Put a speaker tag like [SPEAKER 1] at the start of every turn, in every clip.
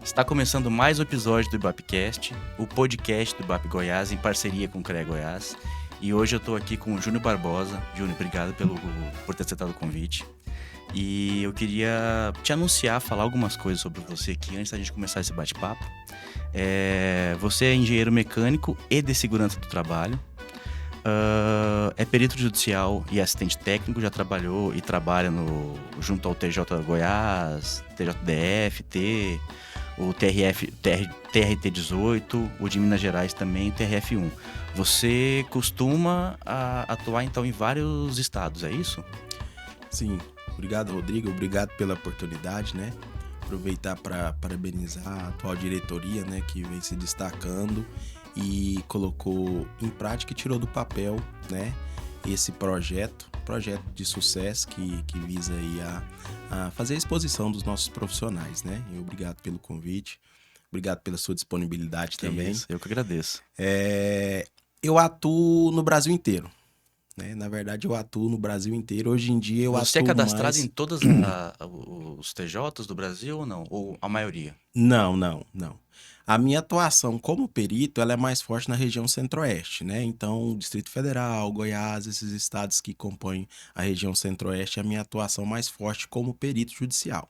[SPEAKER 1] Está começando mais um episódio do IBAPcast, o podcast do IBAP Goiás em parceria com o CREA Goiás. E hoje eu estou aqui com o Júnior Barbosa. Júnior, obrigado por ter aceitado o convite. E eu queria te anunciar, falar algumas coisas sobre você aqui antes da gente começar esse bate-papo. Você é engenheiro mecânico e de segurança do trabalho. É perito judicial e assistente técnico, já trabalhou e trabalha junto ao TJ Goiás, TJDF, o TRT 18, o de Minas Gerais também, o TRF1. Você costuma atuar então em vários estados, é isso?
[SPEAKER 2] Sim, obrigado, Rodrigo, obrigado pela oportunidade, né? Aproveitar para parabenizar a atual diretoria, né, que vem se destacando e colocou em prática e tirou do papel, né, esse projeto de sucesso que visa aí a fazer a exposição dos nossos profissionais, né? E obrigado pelo convite, obrigado pela sua disponibilidade também.
[SPEAKER 1] Isso, eu que agradeço.
[SPEAKER 2] Eu atuo no Brasil inteiro, né? Na verdade, eu atuo no Brasil inteiro. Hoje em dia eu
[SPEAKER 1] Você é
[SPEAKER 2] atuo
[SPEAKER 1] cadastrado em
[SPEAKER 2] mais...
[SPEAKER 1] todos os TJs do Brasil ou não? Ou a maioria?
[SPEAKER 2] Não. A minha atuação como perito, ela é mais forte na região centro-oeste, né? Então, Distrito Federal, Goiás, esses estados que compõem a região centro-oeste, é a minha atuação mais forte como perito judicial.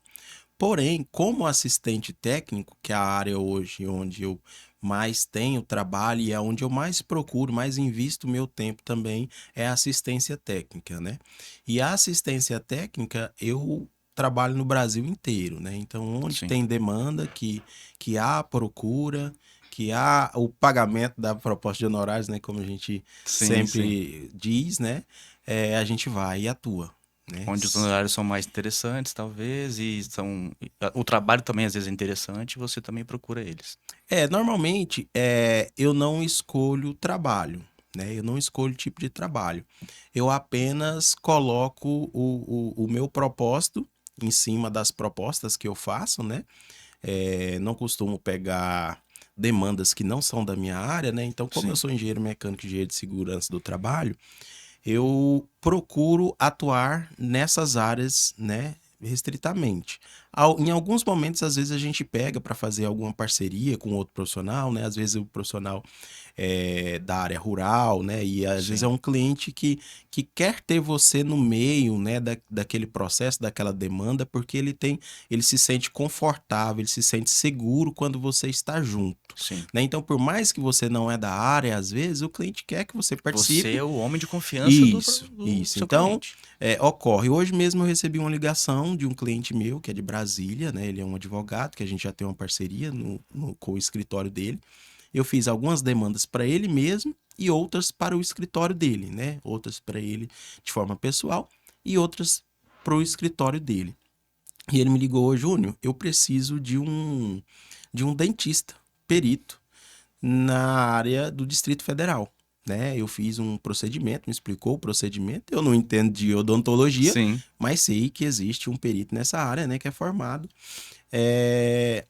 [SPEAKER 2] Porém, como assistente técnico, que é a área hoje onde eu mais tenho trabalho e é onde eu mais procuro, mais invisto meu tempo também, é a assistência técnica, né? E a assistência técnica, eu trabalho no Brasil inteiro, né? Então, onde
[SPEAKER 1] Sim.
[SPEAKER 2] tem demanda, que há procura, que há o pagamento da proposta de honorários, né? Como a gente
[SPEAKER 1] Sim.
[SPEAKER 2] sempre diz, né? A gente vai e atua, né?
[SPEAKER 1] Onde os honorários são mais interessantes, talvez, o trabalho também às vezes é interessante, você também procura eles.
[SPEAKER 2] Normalmente eu não escolho trabalho, né? Eu não escolho tipo de trabalho. Eu apenas coloco o meu propósito em cima das propostas que eu faço, né? Não costumo pegar demandas que não são da minha área, né? Então, como eu
[SPEAKER 1] Sim.
[SPEAKER 2] sou engenheiro mecânico e engenheiro de segurança do trabalho, eu procuro atuar nessas áreas, né, restritamente. Em alguns momentos, às vezes, a gente pega para fazer alguma parceria com outro profissional, né? Às vezes o profissional é da área rural, né? E às vezes é
[SPEAKER 1] Sim.
[SPEAKER 2] um cliente que quer ter você no meio, né, daquele processo, daquela demanda, porque ele se sente confortável, ele se sente seguro quando você está junto,
[SPEAKER 1] Sim.
[SPEAKER 2] né? Então, por mais que você não é da área, às vezes o cliente quer que você
[SPEAKER 1] Você
[SPEAKER 2] participe.
[SPEAKER 1] é o homem de confiança do
[SPEAKER 2] Isso.
[SPEAKER 1] seu
[SPEAKER 2] Então,
[SPEAKER 1] cliente.
[SPEAKER 2] ocorre. Hoje mesmo eu recebi uma ligação de um cliente meu, que é de Brasília, né? Ele é um advogado, que a gente já tem uma parceria com o escritório dele. Eu fiz algumas demandas para ele mesmo e outras para o escritório dele, né? Outras para ele de forma pessoal e outras para o escritório dele. E ele me ligou: "Ô, Júnior, eu preciso de um dentista, perito, na área do Distrito Federal, né? Eu fiz um procedimento, me explicou o procedimento. Eu não entendo de odontologia,
[SPEAKER 1] Sim.
[SPEAKER 2] mas sei que existe um perito nessa área, né? Que é formado é,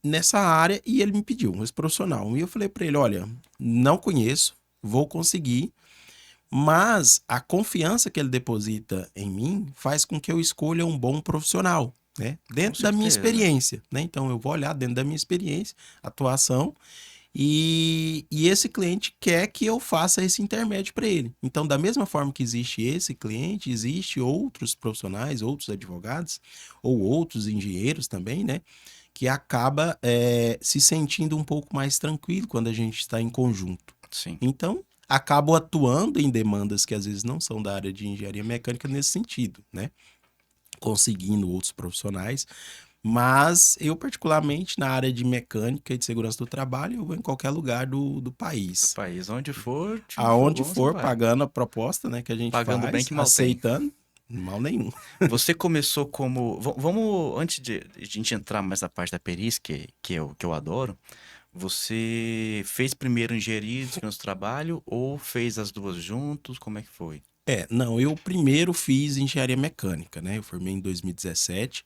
[SPEAKER 2] nessa área, e ele me pediu esse profissional. E eu falei para ele: olha, não conheço, vou conseguir, mas a confiança que ele deposita em mim faz com que eu escolha um bom profissional, né?
[SPEAKER 1] Com
[SPEAKER 2] Dentro da minha
[SPEAKER 1] certeza.
[SPEAKER 2] experiência, né? Então eu vou olhar dentro da minha experiência, atuação, e esse cliente quer que eu faça esse intermédio para ele. Então, da mesma forma que existe esse cliente, existe outros profissionais, outros advogados ou outros engenheiros também, né? Que acaba se sentindo um pouco mais tranquilo quando a gente está em conjunto.
[SPEAKER 1] Sim.
[SPEAKER 2] Então, acabo atuando em demandas que às vezes não são da área de engenharia mecânica nesse sentido, né? Conseguindo outros profissionais. Mas eu, particularmente, na área de mecânica e de segurança do trabalho, eu vou em qualquer lugar do
[SPEAKER 1] Do
[SPEAKER 2] país.
[SPEAKER 1] país onde for, for
[SPEAKER 2] Aonde
[SPEAKER 1] bom, você
[SPEAKER 2] for,
[SPEAKER 1] vai.
[SPEAKER 2] pagando a proposta, né, que a gente
[SPEAKER 1] Pagando bem
[SPEAKER 2] faz,
[SPEAKER 1] que mal tem.
[SPEAKER 2] aceitando, mal nenhum.
[SPEAKER 1] Você começou como. Vamos, antes de a gente entrar mais na parte da perícia, que eu adoro, você fez primeiro engenharia de segurança do trabalho ou fez as duas juntos? Como é que foi?
[SPEAKER 2] Não, eu primeiro fiz engenharia mecânica, né? Eu formei em 2017.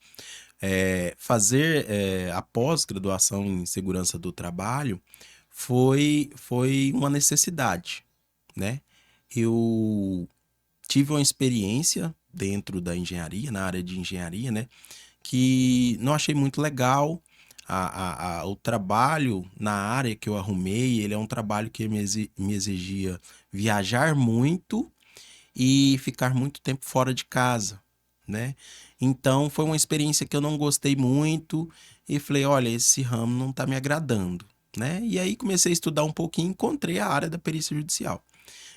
[SPEAKER 2] Fazer a pós-graduação em segurança do trabalho foi uma necessidade, né? Eu tive uma experiência dentro da engenharia, na área de engenharia, né? Que não achei muito legal. o trabalho na área que eu arrumei, ele é um trabalho que me exigia viajar muito e ficar muito tempo fora de casa, né? Então foi uma experiência que eu não gostei muito e falei, olha, esse ramo não está me agradando, né? E aí comecei a estudar um pouquinho e encontrei a área da perícia judicial.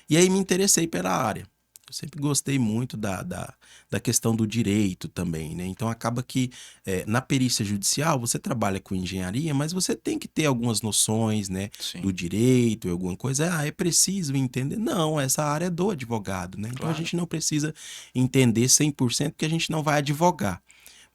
[SPEAKER 2] E aí me interessei pela área. Eu sempre gostei muito da questão do direito também, né? Então acaba que na perícia judicial você trabalha com engenharia, mas você tem que ter algumas noções, né, do
[SPEAKER 1] Sim,
[SPEAKER 2] direito, alguma coisa. Ah, é preciso entender. Não, essa área é do advogado, né? Então a
[SPEAKER 1] claro.
[SPEAKER 2] gente não precisa entender 100% porque a gente não vai advogar.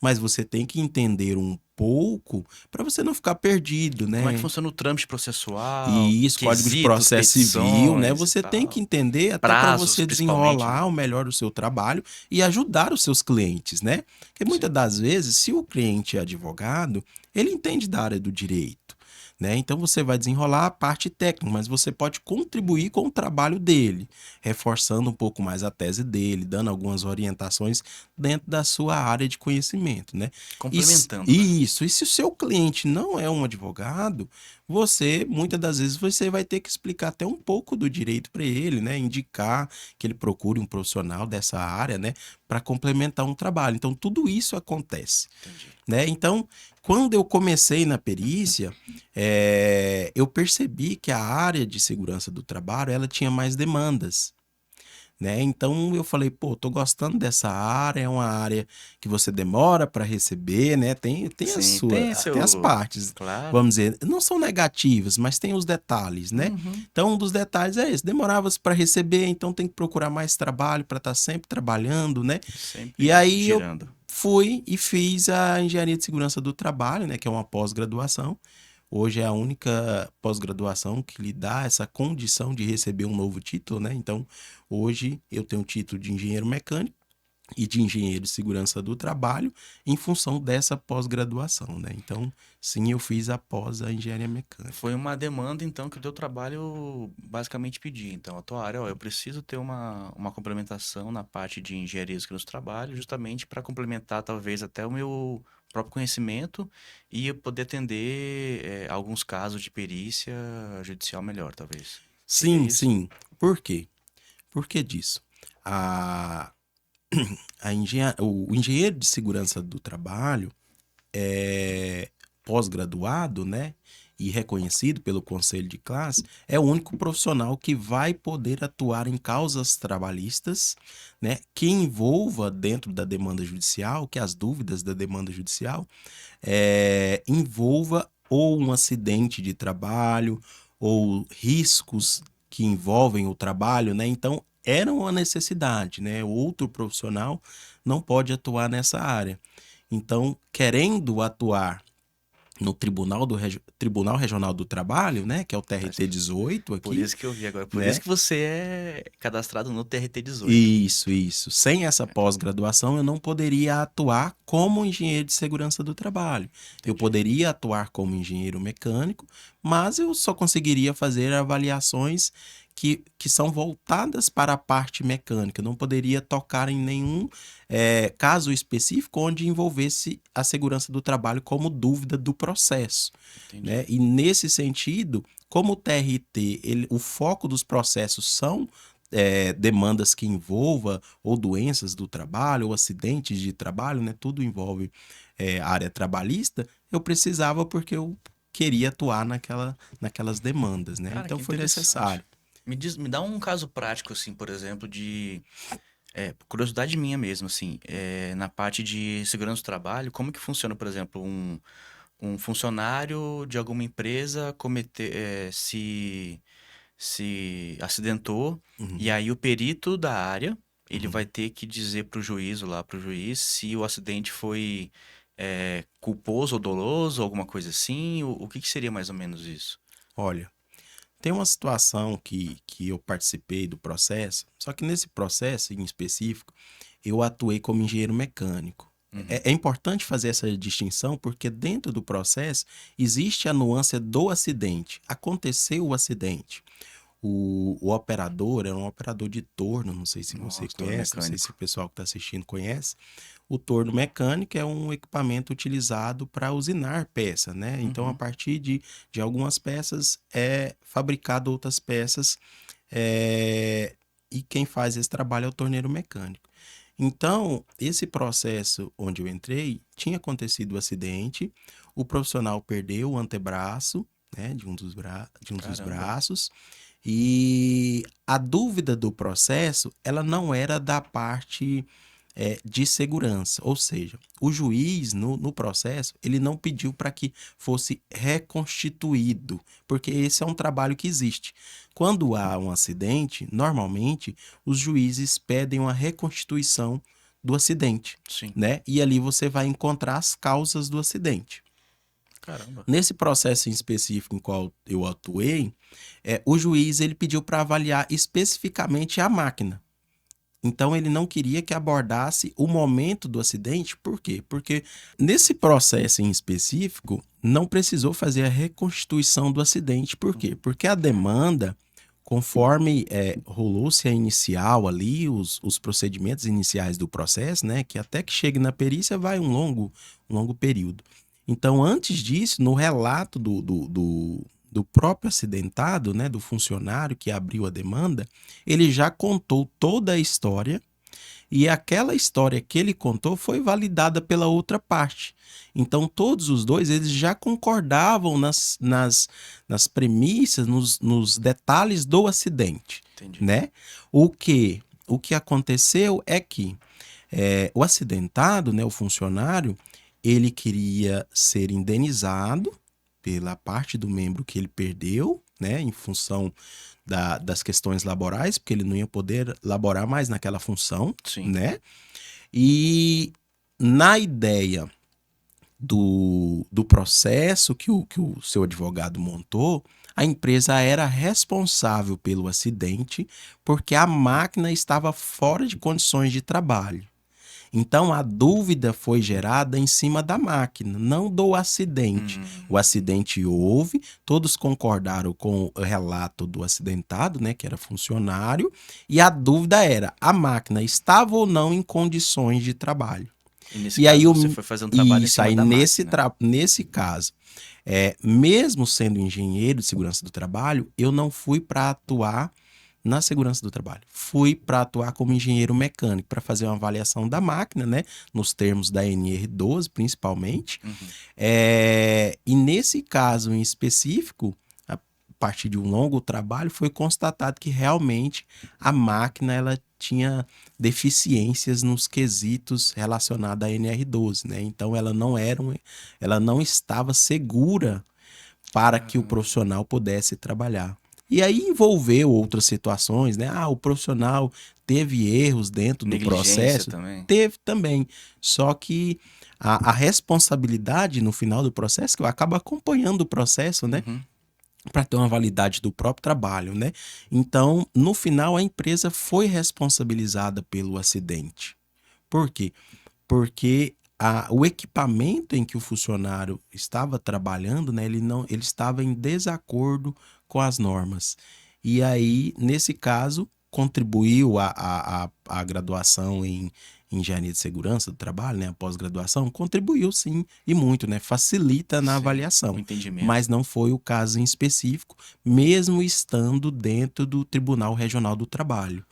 [SPEAKER 2] Mas você tem que entender um pouco para você não ficar perdido,
[SPEAKER 1] Como é que
[SPEAKER 2] né?
[SPEAKER 1] funciona o trâmite processual,
[SPEAKER 2] E isso, Código de
[SPEAKER 1] quesitos,
[SPEAKER 2] Processo Civil, né?
[SPEAKER 1] petições e
[SPEAKER 2] Você tem que
[SPEAKER 1] tal.
[SPEAKER 2] entender até para
[SPEAKER 1] Prazos,
[SPEAKER 2] você
[SPEAKER 1] principalmente,
[SPEAKER 2] desenrolar
[SPEAKER 1] né?
[SPEAKER 2] o melhor o seu trabalho e ajudar os seus clientes, né? Porque muitas
[SPEAKER 1] Sim.
[SPEAKER 2] das vezes, se o cliente é advogado, ele entende da área do direito, né? Então você vai desenrolar a parte técnica, mas você pode contribuir com o trabalho dele, reforçando um pouco mais a tese dele, dando algumas orientações dentro da sua área de conhecimento, né?
[SPEAKER 1] Complementando, né?
[SPEAKER 2] Isso. E se o seu cliente não é um advogado, você, muitas das vezes, você vai ter que explicar até um pouco do direito para ele, né? Indicar que ele procure um profissional dessa área, né? Para complementar um trabalho. Então, tudo isso acontece,
[SPEAKER 1] Entendi.
[SPEAKER 2] né? Então, quando eu comecei na perícia, eu percebi que a área de segurança do trabalho, ela tinha mais demandas, né? Então eu falei, pô, tô gostando dessa área, é uma área que você demora para receber, né? Tem a
[SPEAKER 1] Sim,
[SPEAKER 2] sua,
[SPEAKER 1] tem
[SPEAKER 2] tem as
[SPEAKER 1] seu.
[SPEAKER 2] partes,
[SPEAKER 1] Claro.
[SPEAKER 2] vamos dizer, não são negativas, mas tem os detalhes, né?
[SPEAKER 1] Uhum.
[SPEAKER 2] Então um dos detalhes é esse, demorava para receber, então tem que procurar mais trabalho para estar sempre trabalhando, né? E
[SPEAKER 1] Sempre
[SPEAKER 2] aí eu
[SPEAKER 1] girando.
[SPEAKER 2] fui e fiz a Engenharia de Segurança do Trabalho, né, que é uma pós-graduação. Hoje é a única pós-graduação que lhe dá essa condição de receber um novo título, né? Então, hoje eu tenho o título de engenheiro mecânico e de engenheiro de segurança do trabalho em função dessa pós-graduação, né? Então, sim, eu fiz após a engenharia
[SPEAKER 1] Foi
[SPEAKER 2] mecânica.
[SPEAKER 1] uma demanda, então, que o teu trabalho basicamente pedia. Então, a tua área, ó, eu preciso ter uma complementação na parte de engenharia e segurança do trabalho, justamente para complementar, talvez, até o meu próprio conhecimento e eu poder atender alguns casos de perícia judicial melhor, talvez. Seria
[SPEAKER 2] Sim,
[SPEAKER 1] isso?
[SPEAKER 2] sim. Por quê? Por que disso? A, o engenheiro de segurança do trabalho é pós-graduado, né? E reconhecido pelo conselho de classe, é o único profissional que vai poder atuar em causas trabalhistas, né? Que envolva dentro da demanda judicial, que as dúvidas da demanda judicial envolva ou um acidente de trabalho ou riscos que envolvem o trabalho, né? Então, era uma necessidade, né? Outro profissional não pode atuar nessa área. Então, querendo atuar no Tribunal Regional do Trabalho, né, que é o
[SPEAKER 1] Mas
[SPEAKER 2] TRT 18
[SPEAKER 1] por
[SPEAKER 2] aqui,
[SPEAKER 1] isso que eu vi agora. Por isso
[SPEAKER 2] né?
[SPEAKER 1] que você é cadastrado no TRT 18.
[SPEAKER 2] Isso. Sem essa pós-graduação, eu não poderia atuar como engenheiro de segurança do trabalho. Eu
[SPEAKER 1] Entendi.
[SPEAKER 2] poderia atuar como engenheiro mecânico, mas eu só conseguiria fazer avaliações que são voltadas para a parte mecânica. Eu não poderia tocar em nenhum caso específico onde envolvesse a segurança do trabalho como dúvida do processo, né?
[SPEAKER 1] Entendi.
[SPEAKER 2] E nesse sentido, como o TRT, o foco dos processos são demandas que envolva ou doenças do trabalho ou acidentes de trabalho, né? Tudo envolve área trabalhista. Eu precisava porque eu queria atuar naquelas demandas, né?
[SPEAKER 1] Cara,
[SPEAKER 2] Então
[SPEAKER 1] que
[SPEAKER 2] foi necessário.
[SPEAKER 1] interessante. Me dá um caso prático, assim, por exemplo, de curiosidade minha mesmo, assim, na parte de segurança do trabalho, como que funciona, por exemplo, um funcionário de alguma empresa se acidentou e
[SPEAKER 2] Uhum,
[SPEAKER 1] aí o perito da área, ele vai
[SPEAKER 2] uhum.
[SPEAKER 1] ter que dizer para o juiz, lá para o juiz, se o acidente foi culposo ou doloso, alguma coisa assim, o que que seria mais ou menos isso?
[SPEAKER 2] Olha, tem uma situação que eu participei do processo, só que nesse processo em específico, eu atuei como engenheiro mecânico.
[SPEAKER 1] Uhum,
[SPEAKER 2] É importante fazer essa distinção porque dentro do processo existe a nuance do acidente. Aconteceu o acidente. O operador era um operador de torno, não sei se você
[SPEAKER 1] Nossa, torno
[SPEAKER 2] conhece, não sei
[SPEAKER 1] mecânico.
[SPEAKER 2] se o pessoal que está assistindo conhece. O torno mecânico é um equipamento utilizado para usinar peça, né? Então, a
[SPEAKER 1] Uhum.
[SPEAKER 2] partir de algumas peças é fabricado outras peças, é, e quem faz esse trabalho é o torneiro mecânico. Então, esse processo onde eu entrei, tinha acontecido o acidente, o profissional perdeu o antebraço, né, de um dos
[SPEAKER 1] Caramba.
[SPEAKER 2] braços, e a dúvida do processo, ela não era da parte de segurança, ou seja, o juiz no processo, ele não pediu para que fosse reconstituído, porque esse é um trabalho que existe. Quando há um acidente, normalmente os juízes pedem uma reconstituição do acidente,
[SPEAKER 1] Sim.
[SPEAKER 2] né? E ali você vai encontrar as causas do acidente.
[SPEAKER 1] Caramba.
[SPEAKER 2] Nesse processo em específico em qual eu atuei, o juiz ele pediu para avaliar especificamente a máquina. Então ele não queria que abordasse o momento do acidente, por quê? Porque nesse processo em específico não precisou fazer a reconstituição do acidente, por quê? Porque a demanda, conforme rolou-se a inicial ali, os procedimentos iniciais do processo, né, que até que chegue na perícia vai um longo período. Então, antes disso, no relato do próprio acidentado, né, do funcionário que abriu a demanda, ele já contou toda a história e aquela história que ele contou foi validada pela outra parte. Então, todos os dois eles já concordavam nas premissas, nos detalhes do acidente,
[SPEAKER 1] Entendi.
[SPEAKER 2] né? O que aconteceu é que o acidentado, né, o funcionário, ele queria ser indenizado pela parte do membro que ele perdeu, né, em função das questões laborais, porque ele não ia poder laborar mais naquela função,
[SPEAKER 1] Sim.
[SPEAKER 2] né? E na ideia do processo que o seu advogado montou, a empresa era responsável pelo acidente porque a máquina estava fora de condições de trabalho. Então a dúvida foi gerada em cima da máquina, não do acidente. O acidente houve, todos concordaram com o relato do acidentado, né, que era funcionário, e a dúvida era: a máquina estava ou não em condições de trabalho?
[SPEAKER 1] E nesse
[SPEAKER 2] E aí
[SPEAKER 1] caso você foi fazer um trabalho em
[SPEAKER 2] isso
[SPEAKER 1] cima
[SPEAKER 2] aí
[SPEAKER 1] da máquina.
[SPEAKER 2] nesse caso, mesmo sendo engenheiro de segurança do trabalho, eu não fui para atuar na segurança do trabalho. Fui para atuar como engenheiro mecânico, para fazer uma avaliação da máquina, né? Nos termos da NR12, principalmente.
[SPEAKER 1] Uhum.
[SPEAKER 2] E nesse caso em específico, a partir de um longo trabalho, foi constatado que realmente a máquina ela tinha deficiências nos quesitos relacionados à NR12, né? Então ela não estava segura para que o
[SPEAKER 1] Caramba.
[SPEAKER 2] profissional pudesse trabalhar. E aí envolveu outras situações, né? Ah, o profissional teve erros dentro do
[SPEAKER 1] Negligência
[SPEAKER 2] processo,
[SPEAKER 1] também.
[SPEAKER 2] teve também. Só que a responsabilidade no final do processo, que eu acabo acompanhando o processo, né?
[SPEAKER 1] Uhum.
[SPEAKER 2] Para ter uma validade do próprio trabalho, né? Então, no final, a empresa foi responsabilizada pelo acidente. Por quê? Porque o equipamento em que o funcionário estava trabalhando, né, ele estava em desacordo com as normas. E aí, nesse caso, contribuiu a graduação em engenharia de segurança do trabalho, né, a pós-graduação, contribuiu sim, e muito, né, facilita na
[SPEAKER 1] Sim, o
[SPEAKER 2] avaliação.
[SPEAKER 1] entendimento.
[SPEAKER 2] Mas não foi o caso em específico, mesmo estando dentro do Tribunal Regional do Trabalho, né?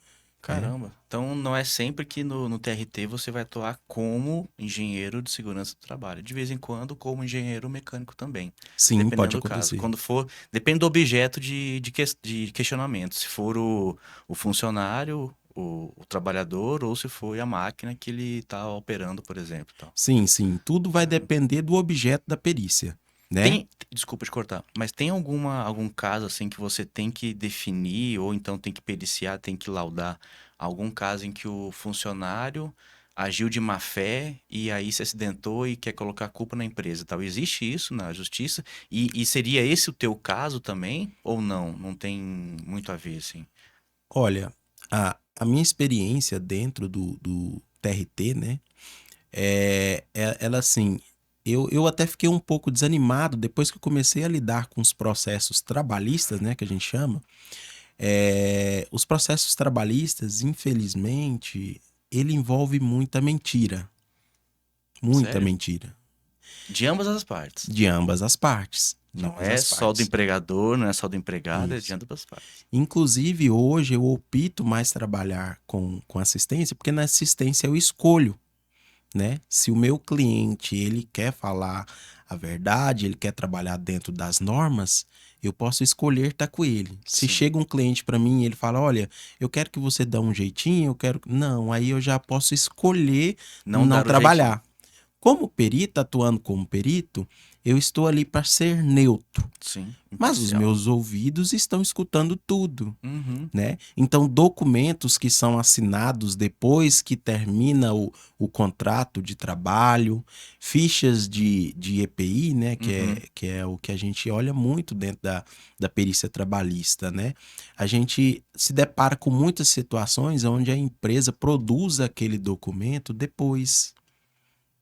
[SPEAKER 1] Caramba. Então não é sempre que no TRT você vai atuar como engenheiro de segurança do trabalho. De vez em quando, como engenheiro mecânico também.
[SPEAKER 2] Sim, pode
[SPEAKER 1] Dependendo do caso.
[SPEAKER 2] acontecer.
[SPEAKER 1] Quando for. Depende do objeto de questionamento. Se for o funcionário, o trabalhador, ou se for a máquina que ele está operando, por exemplo. Tal.
[SPEAKER 2] Sim, sim. Tudo vai
[SPEAKER 1] Caramba.
[SPEAKER 2] depender do objeto da perícia, né?
[SPEAKER 1] Desculpa te cortar, mas tem algum caso assim que você tem que definir, ou então tem que periciar, tem que laudar algum caso em que o funcionário agiu de má fé e aí se acidentou e quer colocar a culpa na empresa, e tal? Existe isso na justiça? E seria esse o teu caso também? Ou não? Não tem muito a ver, assim?
[SPEAKER 2] Olha, a minha experiência dentro do TRT, né? Ela assim, eu até fiquei um pouco desanimado depois que eu comecei a lidar com os processos trabalhistas, né? Que a gente chama. Os processos trabalhistas, infelizmente, ele envolve muita mentira. Muita
[SPEAKER 1] Sério?
[SPEAKER 2] mentira.
[SPEAKER 1] De ambas as partes.
[SPEAKER 2] De ambas as partes. De
[SPEAKER 1] Não
[SPEAKER 2] ambas
[SPEAKER 1] é
[SPEAKER 2] as
[SPEAKER 1] só do
[SPEAKER 2] partes.
[SPEAKER 1] empregador, não é só do empregado, é de
[SPEAKER 2] Isso.
[SPEAKER 1] ambas as partes.
[SPEAKER 2] Inclusive, hoje eu opto mais trabalhar com assistência, porque na assistência eu escolho, né? Se o meu cliente ele quer falar a verdade, ele quer trabalhar dentro das normas, eu posso escolher estar com ele. Se
[SPEAKER 1] Sim.
[SPEAKER 2] chega um cliente para mim e ele fala, olha, eu quero que você dê um jeitinho, eu quero... Não, aí eu já posso escolher
[SPEAKER 1] Não
[SPEAKER 2] não
[SPEAKER 1] dar o jeitinho.
[SPEAKER 2] trabalhar. Como perito, atuando como perito, eu estou ali para ser neutro.
[SPEAKER 1] Sim,
[SPEAKER 2] Mas os
[SPEAKER 1] imparcial.
[SPEAKER 2] meus ouvidos estão escutando tudo,
[SPEAKER 1] Uhum.
[SPEAKER 2] né? Então, documentos que são assinados depois que termina o contrato de trabalho, fichas de EPI, né?
[SPEAKER 1] Uhum.
[SPEAKER 2] Que é o que a gente olha muito dentro da perícia trabalhista, né? A gente se depara com muitas situações onde a empresa produz aquele documento depois,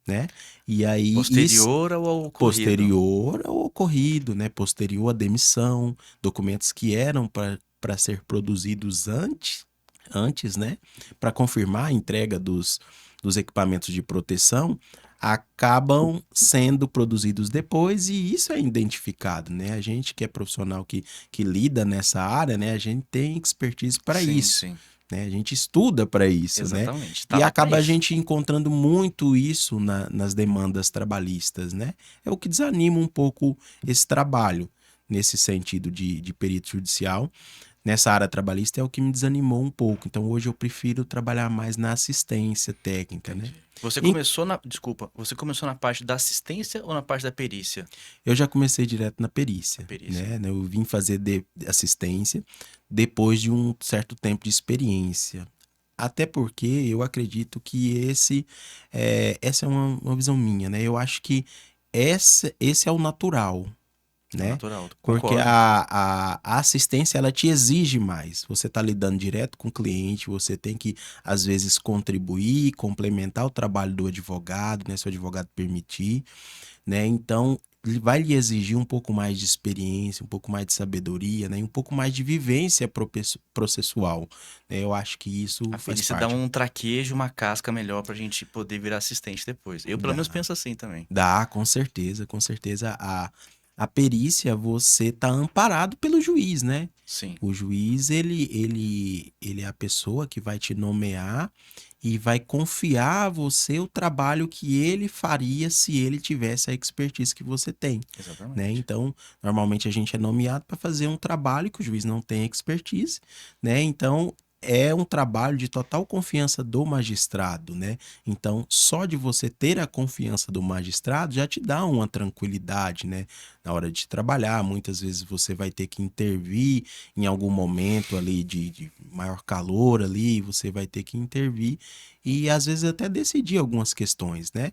[SPEAKER 2] né? E aí, isso
[SPEAKER 1] Posterior ao ocorrido.
[SPEAKER 2] posterior ao ocorrido, né? Posterior à demissão, documentos que eram para ser produzidos antes, né? Para confirmar a entrega dos equipamentos de proteção, acabam sendo produzidos depois e isso é identificado, né? A gente que é profissional que lida nessa área, né? A gente tem expertise para
[SPEAKER 1] Sim,
[SPEAKER 2] isso,
[SPEAKER 1] sim.
[SPEAKER 2] né? A gente estuda para isso, né?
[SPEAKER 1] Exatamente. Tá
[SPEAKER 2] E
[SPEAKER 1] lá pra
[SPEAKER 2] acaba a
[SPEAKER 1] isso.
[SPEAKER 2] gente encontrando muito isso nas demandas trabalhistas, né? É o que desanima um pouco esse trabalho nesse sentido de perito judicial. Nessa área trabalhista é o que me desanimou um pouco. Então hoje eu prefiro trabalhar mais na assistência técnica, né?
[SPEAKER 1] Entendi. Você
[SPEAKER 2] E
[SPEAKER 1] começou na. Desculpa, você começou na parte da assistência ou na parte da perícia?
[SPEAKER 2] eu já comecei direto na
[SPEAKER 1] Na
[SPEAKER 2] perícia,
[SPEAKER 1] perícia.
[SPEAKER 2] né? Eu vim fazer de assistência depois de um certo tempo de experiência. Até porque eu acredito que essa é uma visão minha, né? Eu acho que esse é o natural,
[SPEAKER 1] É o
[SPEAKER 2] né?
[SPEAKER 1] natural.
[SPEAKER 2] Porque
[SPEAKER 1] Concordo.
[SPEAKER 2] a assistência, ela te exige mais. Você está lidando direto com o cliente, você tem que, às vezes, contribuir, complementar o trabalho do advogado, né? Se o advogado permitir, né? Então, ele vai lhe exigir um pouco mais de experiência, um pouco mais de sabedoria, né? E um pouco mais de vivência processual, né? Eu acho que isso
[SPEAKER 1] A
[SPEAKER 2] faz
[SPEAKER 1] perícia dá
[SPEAKER 2] parte.
[SPEAKER 1] um traquejo, uma casca melhor pra gente poder virar assistente depois. Eu, pelo menos,
[SPEAKER 2] Dá,
[SPEAKER 1] penso assim também.
[SPEAKER 2] dá, com certeza, com certeza. A perícia, você tá amparado pelo juiz, né?
[SPEAKER 1] Sim,
[SPEAKER 2] O juiz, ele é a pessoa que vai te nomear e vai confiar a você o trabalho que ele faria se ele tivesse a expertise que você tem, né?
[SPEAKER 1] exatamente.
[SPEAKER 2] Então, normalmente a gente é nomeado para fazer um trabalho que o juiz não tem expertise, né? Então, é um trabalho de total confiança do magistrado, né? Então, só de você ter a confiança do magistrado já te dá uma tranquilidade, né? Na hora de trabalhar, muitas vezes você vai ter que intervir em algum momento ali de maior calor ali, você vai ter que intervir e às vezes até decidir algumas questões, né?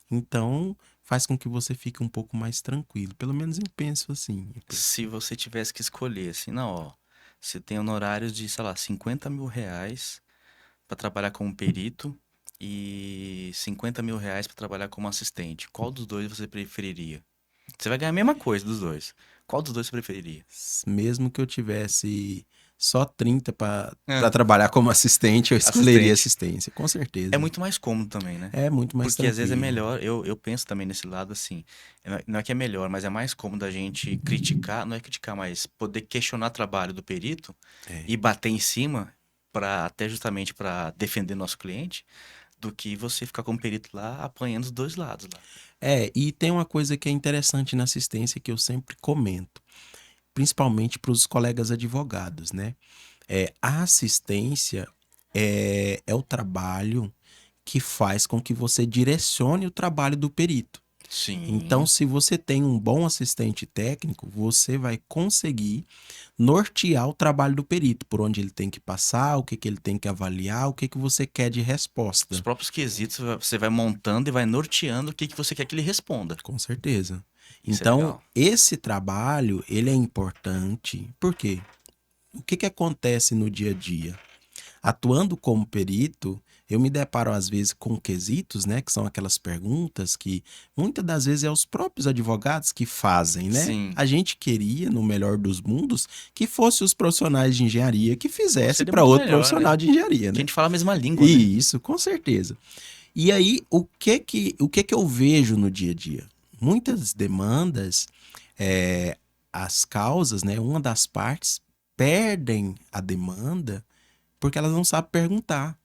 [SPEAKER 2] Então, faz com que você fique um pouco mais tranquilo. Pelo menos eu penso assim.
[SPEAKER 1] Se você tivesse que escolher, assim, não, ó, você tem honorários de, sei lá, R$ 50.000 pra trabalhar como perito e R$ 50.000 pra trabalhar como assistente. Qual dos dois você preferiria? Você vai ganhar a mesma coisa dos dois. Qual dos dois você preferiria?
[SPEAKER 2] Mesmo que eu tivesse só 30 para
[SPEAKER 1] É,
[SPEAKER 2] trabalhar como assistente, eu escolheria
[SPEAKER 1] assistente.
[SPEAKER 2] assistência, com
[SPEAKER 1] É
[SPEAKER 2] certeza.
[SPEAKER 1] muito mais cômodo também, né?
[SPEAKER 2] É muito mais
[SPEAKER 1] Porque às vezes é
[SPEAKER 2] tranquilo.
[SPEAKER 1] melhor, eu penso também nesse lado assim, não é que é melhor, mas é mais cômodo a gente criticar, não é criticar, mas poder questionar o trabalho do perito
[SPEAKER 2] É.
[SPEAKER 1] e bater em cima para até justamente para defender nosso cliente, do que você ficar como perito lá apanhando os dois lados lá.
[SPEAKER 2] E tem uma coisa que é interessante na assistência que eu sempre comento, principalmente para os colegas advogados, né? A assistência é o trabalho que faz com que você direcione o trabalho do perito. Então,
[SPEAKER 1] Sim,
[SPEAKER 2] se você tem um bom assistente técnico, você vai conseguir nortear o trabalho do perito, por onde ele tem que passar, o que que ele tem que avaliar, o que que você quer de
[SPEAKER 1] os
[SPEAKER 2] resposta.
[SPEAKER 1] próprios quesitos você vai montando e vai norteando o que que você quer que ele responda.
[SPEAKER 2] Com certeza.
[SPEAKER 1] Isso é
[SPEAKER 2] Então,
[SPEAKER 1] legal.
[SPEAKER 2] esse trabalho, ele é importante. Por quê? O que que acontece no dia a dia? Atuando como perito, eu me deparo às vezes com quesitos, né, que são aquelas perguntas que muitas das vezes é os próprios advogados que fazem, né?
[SPEAKER 1] Sim.
[SPEAKER 2] A gente queria, no melhor dos mundos, que fosse os profissionais de engenharia que fizesse
[SPEAKER 1] Seria
[SPEAKER 2] para
[SPEAKER 1] muito
[SPEAKER 2] outro
[SPEAKER 1] melhor,
[SPEAKER 2] profissional
[SPEAKER 1] né?
[SPEAKER 2] de engenharia,
[SPEAKER 1] Que a
[SPEAKER 2] né?
[SPEAKER 1] gente fala a mesma língua, né?
[SPEAKER 2] Isso, com certeza. E aí, o que que eu vejo no dia a dia? Muitas demandas, é, as causas, né? Uma das partes perdem a demanda porque elas não sabem perguntar,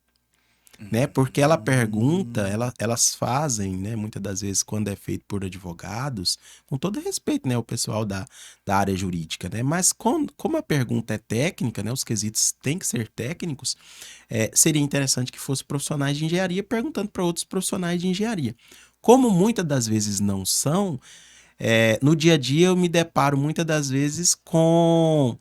[SPEAKER 2] né? Porque ela pergunta, elas fazem, né? Muitas das vezes, quando é feito por advogados, com todo respeito, né? O pessoal da área jurídica, né? Mas como a pergunta é técnica, né? Os quesitos têm que ser técnicos, seria interessante que fosse profissionais de engenharia perguntando para outros profissionais de engenharia. Como muitas das vezes não são, no dia a dia eu me deparo muitas das vezes com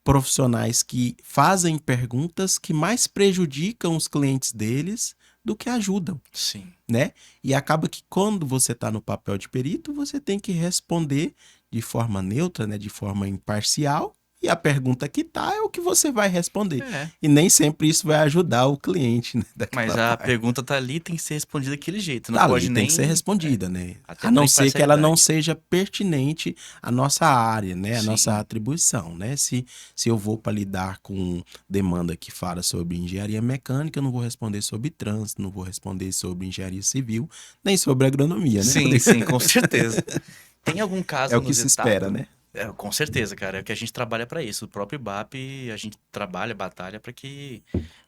[SPEAKER 2] profissionais que fazem perguntas que mais prejudicam os clientes deles do que ajudam,
[SPEAKER 1] Sim.
[SPEAKER 2] né? E acaba que quando você está no papel de perito, você tem que responder de forma neutra, né? De forma imparcial. E a pergunta que tá é o que você vai responder.
[SPEAKER 1] É.
[SPEAKER 2] E nem sempre isso vai ajudar o cliente, né?
[SPEAKER 1] Mas
[SPEAKER 2] Daquela
[SPEAKER 1] a
[SPEAKER 2] parte.
[SPEAKER 1] pergunta tá ali, tem que ser respondida daquele jeito. Não
[SPEAKER 2] Tá
[SPEAKER 1] pode
[SPEAKER 2] ali, tem
[SPEAKER 1] nem.
[SPEAKER 2] que ser respondida, né?
[SPEAKER 1] Até
[SPEAKER 2] A
[SPEAKER 1] pra
[SPEAKER 2] não ser que ela não
[SPEAKER 1] imparcialidade.
[SPEAKER 2] seja pertinente à nossa área, né? À nossa
[SPEAKER 1] Sim.
[SPEAKER 2] atribuição, né? Se eu vou para lidar com demanda que fala sobre engenharia mecânica, eu não vou responder sobre trânsito, não vou responder sobre engenharia civil, nem sobre agronomia, né,
[SPEAKER 1] Sim,
[SPEAKER 2] Rodrigo?
[SPEAKER 1] sim, com certeza. Tem algum caso
[SPEAKER 2] É o que se espera,
[SPEAKER 1] inusitado?
[SPEAKER 2] né?
[SPEAKER 1] Com certeza, cara. É o que a gente trabalha para isso. O próprio IBAP, a gente trabalha, batalha para que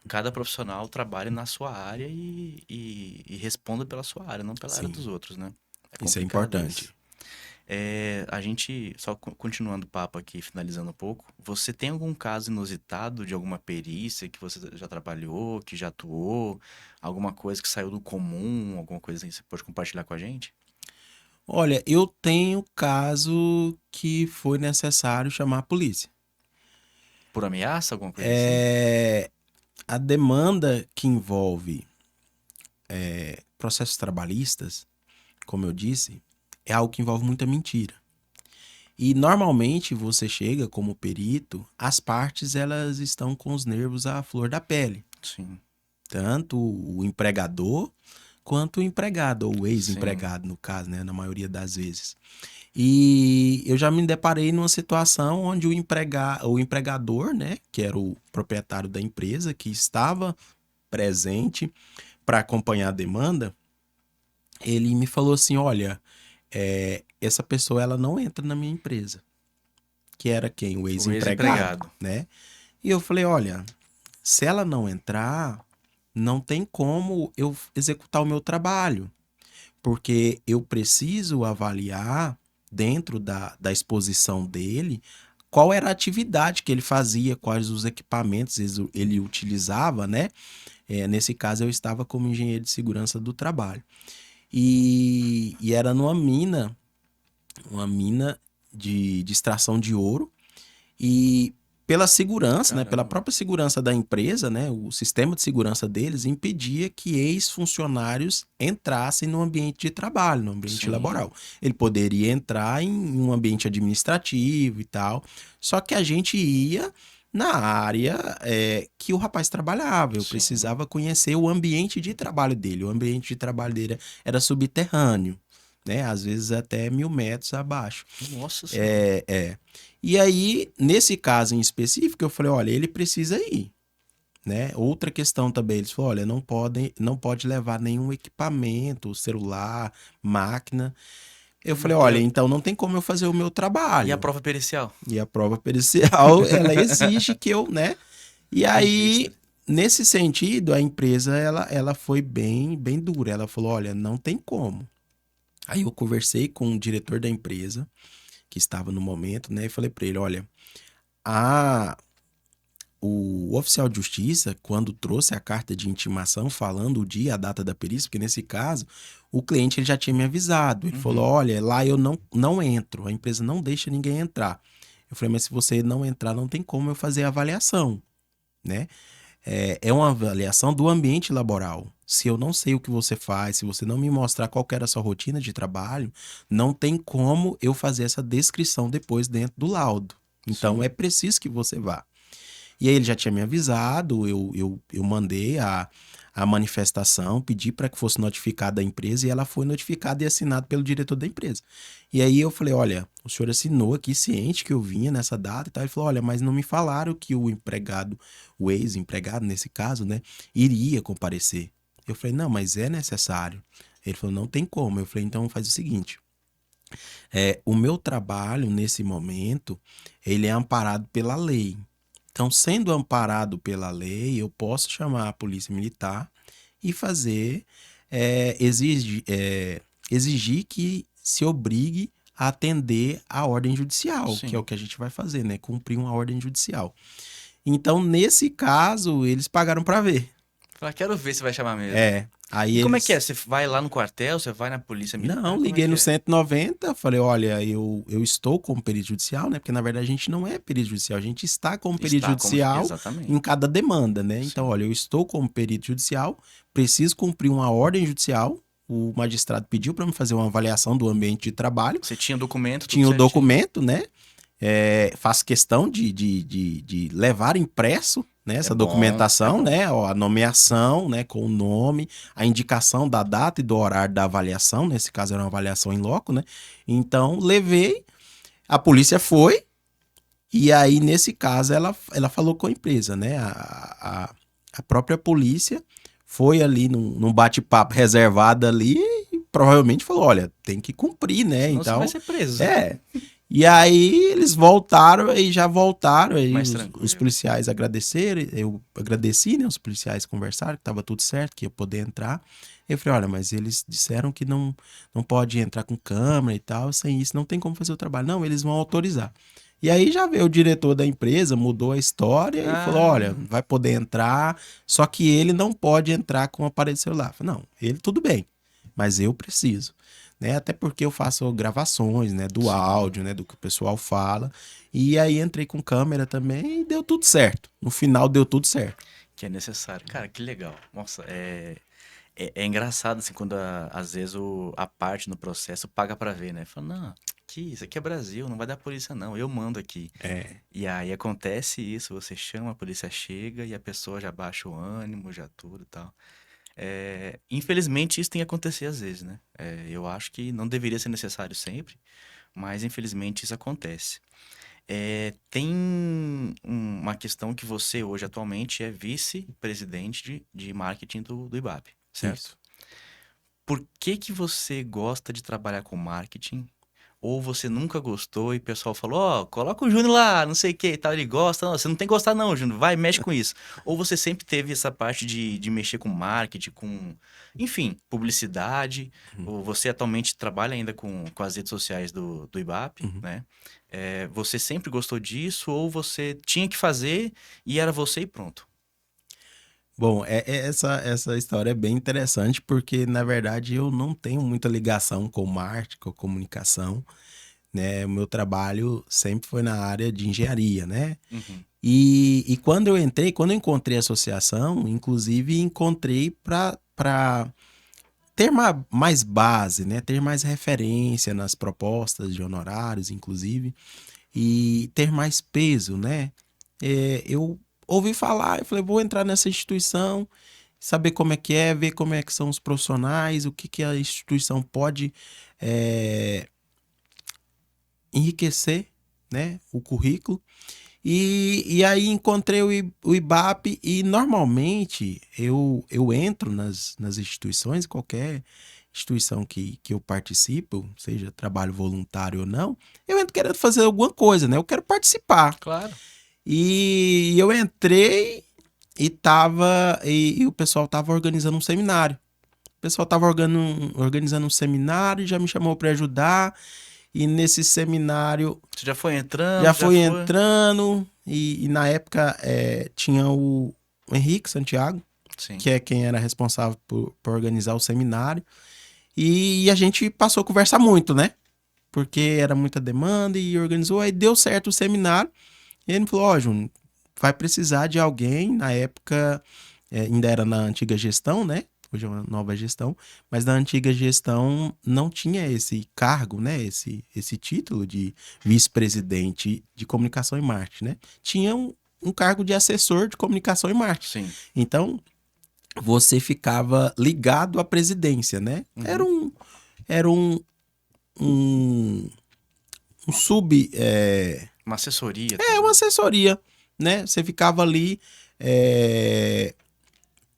[SPEAKER 1] cada profissional trabalhe na sua área e responda pela sua área, não pela área dos
[SPEAKER 2] Sim,
[SPEAKER 1] outros, né? É
[SPEAKER 2] isso é
[SPEAKER 1] complicado isso.
[SPEAKER 2] importante.
[SPEAKER 1] A gente, só continuando o papo aqui, finalizando um pouco, você tem algum caso inusitado de alguma perícia que você já trabalhou, que já atuou, alguma coisa que saiu do comum, alguma coisa assim que você pode compartilhar com a gente?
[SPEAKER 2] Olha, eu tenho caso que foi necessário chamar a polícia.
[SPEAKER 1] Por ameaça, alguma coisa assim?
[SPEAKER 2] É, a demanda que envolve processos trabalhistas, como eu disse, é algo que envolve muita mentira. E normalmente você chega como perito, as partes elas estão com os nervos à flor da pele,
[SPEAKER 1] Sim,
[SPEAKER 2] tanto o empregador quanto o empregado, ou o
[SPEAKER 1] sim,
[SPEAKER 2] ex-empregado no caso, né, na maioria das vezes. E eu já me deparei numa situação onde o empregador, né, que era o proprietário da empresa, que estava presente para acompanhar a demanda, ele me falou assim, olha, essa pessoa ela não entra na minha empresa. Que era quem? O
[SPEAKER 1] o
[SPEAKER 2] ex-empregado,
[SPEAKER 1] ex-empregado.
[SPEAKER 2] né? E eu falei, olha, se ela não entrar, não tem como eu executar o meu trabalho, porque eu preciso avaliar dentro da exposição dele qual era a atividade que ele fazia, quais os equipamentos ele utilizava, né? Nesse caso, eu estava como engenheiro de segurança do trabalho. E era numa mina, uma mina de extração de ouro. E pela segurança, né, pela
[SPEAKER 1] Caramba.
[SPEAKER 2] própria segurança da empresa, né, o sistema de segurança deles impedia que ex-funcionários entrassem no ambiente de trabalho, no ambiente
[SPEAKER 1] Sim,
[SPEAKER 2] laboral. Ele poderia entrar em um ambiente administrativo e tal, só que a gente ia na área que o rapaz trabalhava. Eu
[SPEAKER 1] sim.
[SPEAKER 2] precisava conhecer o ambiente de trabalho dele. O ambiente de trabalho dele era subterrâneo, né, às vezes até 1.000 metros abaixo.
[SPEAKER 1] Nossa senhora.
[SPEAKER 2] É. E aí, nesse caso em específico, eu falei, olha, ele precisa ir, né? Outra questão também, eles falaram, olha, não pode levar nenhum equipamento, celular, máquina. Eu falei, olha, então não tem como eu fazer o meu
[SPEAKER 1] E a
[SPEAKER 2] trabalho.
[SPEAKER 1] prova pericial?
[SPEAKER 2] E a prova pericial, ela exige que eu, né? E aí,
[SPEAKER 1] Registre.
[SPEAKER 2] nesse sentido, a empresa, ela foi bem, bem dura. Ela falou, olha, não tem como. Aí eu conversei com o diretor da empresa, que estava no momento, né? E falei para ele, olha, a o oficial de justiça, quando trouxe a carta de intimação falando o dia, a data da perícia, porque nesse caso, o cliente ele já tinha me avisado. Ele falou,
[SPEAKER 1] Uhum.
[SPEAKER 2] olha, lá eu não entro, a empresa não deixa ninguém entrar. Eu falei, mas se você não entrar, não tem como eu fazer a avaliação, né? É uma avaliação do ambiente laboral. Se eu não sei o que você faz, se você não me mostrar qual que era a sua rotina de trabalho, não tem como eu fazer essa descrição depois dentro do laudo. Então é
[SPEAKER 1] Sim.
[SPEAKER 2] preciso que você vá. E aí ele já tinha me avisado, eu mandei a manifestação, pedi para que fosse notificada a empresa e ela foi notificada e assinada pelo diretor da empresa. E aí eu falei, olha, o senhor assinou aqui ciente que eu vinha nessa data e tal. Ele falou, olha, mas não me falaram que o empregado, o ex-empregado nesse caso, né, iria comparecer. Eu falei, não, mas é necessário. Ele falou, não tem como. Eu falei, então faz o seguinte, o meu trabalho nesse momento, ele é amparado pela lei. Então, sendo amparado pela lei, eu posso chamar a polícia militar e fazer, exigir que se obrigue a atender a ordem judicial, que é
[SPEAKER 1] Sim.
[SPEAKER 2] o que a gente vai fazer, né? Cumprir uma ordem judicial. Então, nesse caso, eles pagaram para ver.
[SPEAKER 1] Fala, quero ver se vai chamar mesmo.
[SPEAKER 2] Aí
[SPEAKER 1] E como é
[SPEAKER 2] eles...
[SPEAKER 1] que é? Você vai lá no quartel, você vai na polícia militar?
[SPEAKER 2] Não,
[SPEAKER 1] Como é
[SPEAKER 2] liguei
[SPEAKER 1] que
[SPEAKER 2] no
[SPEAKER 1] é?
[SPEAKER 2] 190, falei, olha, eu estou como perito judicial, né? Porque na verdade a gente não é perito judicial, a gente está como perito
[SPEAKER 1] Está como...
[SPEAKER 2] judicial
[SPEAKER 1] Exatamente.
[SPEAKER 2] em cada demanda, né?
[SPEAKER 1] Sim.
[SPEAKER 2] Então, olha, eu estou como perito judicial, preciso cumprir uma ordem judicial, o magistrado pediu para me fazer uma avaliação do ambiente de trabalho.
[SPEAKER 1] Você tinha documento, tudo
[SPEAKER 2] Tinha o
[SPEAKER 1] certinho.
[SPEAKER 2] documento, né? Faço questão de levar impresso, né, essa documentação, né, ó, a nomeação, né, com o nome, a indicação da data e do horário da avaliação, nesse caso era uma avaliação em loco, né, então levei, a polícia foi, e aí nesse caso ela falou com a empresa, né, a própria polícia foi ali num bate-papo reservado ali e provavelmente falou, olha, tem que cumprir, né,
[SPEAKER 1] Senão
[SPEAKER 2] então...
[SPEAKER 1] você vai ser preso.
[SPEAKER 2] E aí eles voltaram e já voltaram. Aí
[SPEAKER 1] Mais
[SPEAKER 2] os
[SPEAKER 1] tranquilo.
[SPEAKER 2] policiais agradeceram, eu agradeci, né? Os policiais conversaram que estava tudo certo, que ia poder entrar. Eu falei, olha, mas eles disseram que não pode entrar com câmera e tal, sem isso não tem como fazer o trabalho. Não, eles vão autorizar. E aí já veio o diretor da empresa, mudou a história e falou, olha, vai poder entrar, só que ele não pode entrar com o aparelho celular. Eu falei, não, ele tudo bem, mas eu preciso. Né? Até porque eu faço gravações, né, do áudio, né, do que o pessoal fala. E aí entrei com câmera também e deu tudo certo. No final deu tudo certo.
[SPEAKER 1] Que é necessário. Cara, que legal. Nossa, é engraçado assim quando às vezes a parte no processo paga pra ver, né? Fala, não, isso aqui é Brasil, não vai dar polícia não, eu mando aqui. E aí acontece isso, você chama, a polícia chega e a pessoa já baixa o ânimo, já tudo e tal. Infelizmente isso tem que acontecer às vezes, né? Eu acho que não deveria ser necessário sempre, mas infelizmente isso acontece. Tem uma questão que você hoje atualmente é vice-presidente de marketing do IBAP, certo?
[SPEAKER 2] Isso.
[SPEAKER 1] Por que você gosta de trabalhar com marketing? Ou você nunca gostou e o pessoal falou, ó, coloca o Júnior lá, não sei o que e tal, ele gosta. Não, você não tem que gostar não, Júnior, vai, mexe com isso. Ou você sempre teve essa parte de mexer com marketing, com, enfim, publicidade. Ou você atualmente trabalha ainda com as redes sociais do IBAP, né? Você sempre gostou disso ou você tinha que fazer e era você e pronto?
[SPEAKER 2] Bom, essa história é bem interessante porque, na verdade, eu não tenho muita ligação com marketing, com comunicação, né? O meu trabalho sempre foi na área de engenharia, né?
[SPEAKER 1] Uhum.
[SPEAKER 2] E quando eu encontrei a associação, inclusive encontrei para ter mais base, né? Ter mais referência nas propostas de honorários, inclusive, e ter mais peso, né? Eu ouvi falar, eu falei, vou entrar nessa instituição, saber como é, ver como é que são os profissionais, o que a instituição pode enriquecer, né? O currículo. E aí encontrei o IBAP e normalmente eu entro nas instituições, qualquer instituição que eu participo, seja trabalho voluntário ou não, eu entro querendo fazer alguma coisa, né? Eu quero participar.
[SPEAKER 1] Claro.
[SPEAKER 2] E eu entrei e o pessoal tava organizando um seminário. O pessoal tava organizando um seminário e já me chamou para ajudar. E nesse seminário...
[SPEAKER 1] Você já foi entrando?
[SPEAKER 2] Já foi entrando. E na época tinha o Henrique Santiago,
[SPEAKER 1] Sim.
[SPEAKER 2] que é quem era responsável por organizar o seminário. E a gente passou a conversar muito, né? Porque era muita demanda e organizou. Aí deu certo o seminário. E ele me falou, ó, Júnior, vai precisar de alguém. Na época, ainda era na antiga gestão, né? Hoje é uma nova gestão, mas na antiga gestão não tinha esse cargo, né? Esse título de vice-presidente de comunicação e marketing, né? Tinha um cargo de assessor de comunicação e marketing.
[SPEAKER 1] Sim.
[SPEAKER 2] Então, você ficava ligado à presidência, né? Era um sub...
[SPEAKER 1] Uma assessoria.
[SPEAKER 2] uma assessoria, né? Você ficava ali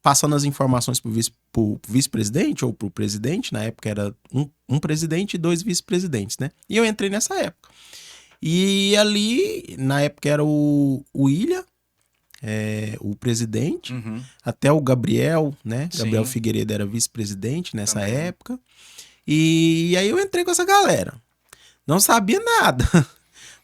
[SPEAKER 2] passando as informações pro vice-presidente ou pro presidente. Na época era um presidente e 2 vice-presidentes, né? E eu entrei nessa época. E ali, na época era o William, o presidente, até o Gabriel, né?
[SPEAKER 1] Sim.
[SPEAKER 2] Gabriel Figueiredo era vice-presidente nessa
[SPEAKER 1] Também.
[SPEAKER 2] época. E aí eu entrei com essa galera. Não sabia nada.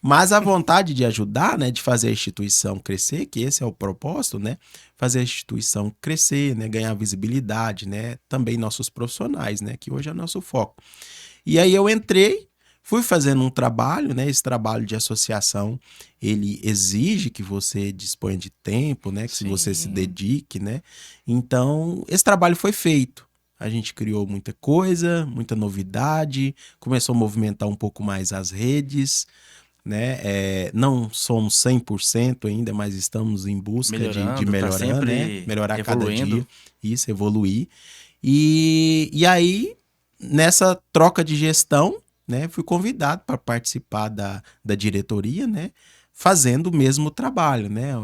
[SPEAKER 2] Mas a vontade de ajudar, né, de fazer a instituição crescer, que esse é o propósito, né, fazer a instituição crescer, né, ganhar visibilidade, né, também nossos profissionais, né, que hoje é nosso foco. E aí eu entrei, fui fazendo um trabalho, né, esse trabalho de associação, ele exige que você disponha de tempo, né, que
[SPEAKER 1] Sim.
[SPEAKER 2] você se dedique, né. Então, esse trabalho foi feito. A gente criou muita coisa, muita novidade, começou a movimentar um pouco mais as redes, né? Não somos 100% ainda, mas estamos em busca de melhorar,
[SPEAKER 1] tá sempre
[SPEAKER 2] né? Melhorar
[SPEAKER 1] evoluindo.
[SPEAKER 2] cada dia. Isso, evoluir. E aí, nessa troca de gestão, né? Fui convidado para participar da diretoria, né? Fazendo o mesmo trabalho, né?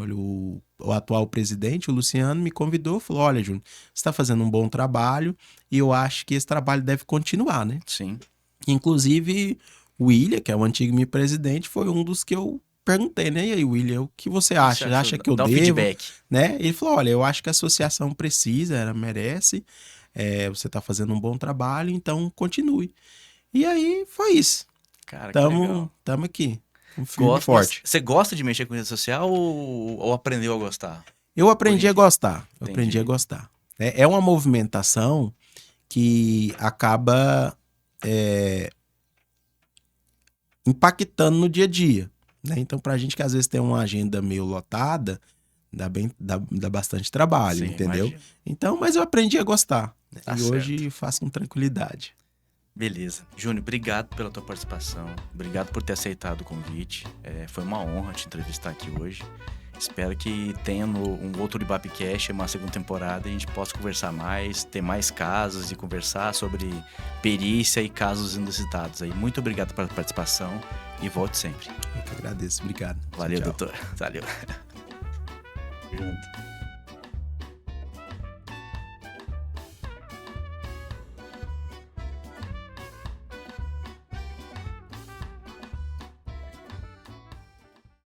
[SPEAKER 2] O atual presidente, o Luciano, me convidou, falou: olha, Júnior, você está fazendo um bom trabalho e eu acho que esse trabalho deve continuar, né?
[SPEAKER 1] Sim.
[SPEAKER 2] Inclusive, o William, que é o antigo meu presidente, foi um dos que eu perguntei, né? E aí, William, o que você acha?
[SPEAKER 1] Você
[SPEAKER 2] Acha que eu
[SPEAKER 1] dá um
[SPEAKER 2] devo?
[SPEAKER 1] feedback.
[SPEAKER 2] Né? Ele falou: olha, eu acho que a associação precisa, ela merece, você está fazendo um bom trabalho, então continue. E aí foi isso.
[SPEAKER 1] Cara, que legal.
[SPEAKER 2] Tamo aqui, firme e
[SPEAKER 1] Mas
[SPEAKER 2] forte.
[SPEAKER 1] você gosta de mexer com rede social ou aprendeu a gostar?
[SPEAKER 2] Eu aprendi a
[SPEAKER 1] dia.
[SPEAKER 2] gostar. Eu
[SPEAKER 1] Entendi.
[SPEAKER 2] aprendi a gostar. É uma movimentação que acaba impactando no dia a dia, né? Então, pra gente que às vezes tem uma agenda meio lotada, dá bastante trabalho,
[SPEAKER 1] Sim,
[SPEAKER 2] entendeu?
[SPEAKER 1] imagino.
[SPEAKER 2] Então, mas eu aprendi a gostar, né?
[SPEAKER 1] Tá
[SPEAKER 2] E
[SPEAKER 1] certo.
[SPEAKER 2] hoje faço com tranquilidade.
[SPEAKER 1] Beleza. Júnior, obrigado pela tua participação. Obrigado por ter aceitado o convite. Foi uma honra te entrevistar aqui hoje. Espero que tenha um outro IBAPcast, uma segunda temporada, e a gente possa conversar mais, ter mais casos e conversar sobre perícia e casos inusitados. Aí, muito obrigado pela participação e volte sempre.
[SPEAKER 2] Eu que agradeço, obrigado.
[SPEAKER 1] Valeu,
[SPEAKER 2] Tchau.
[SPEAKER 1] doutor. Valeu. Junto.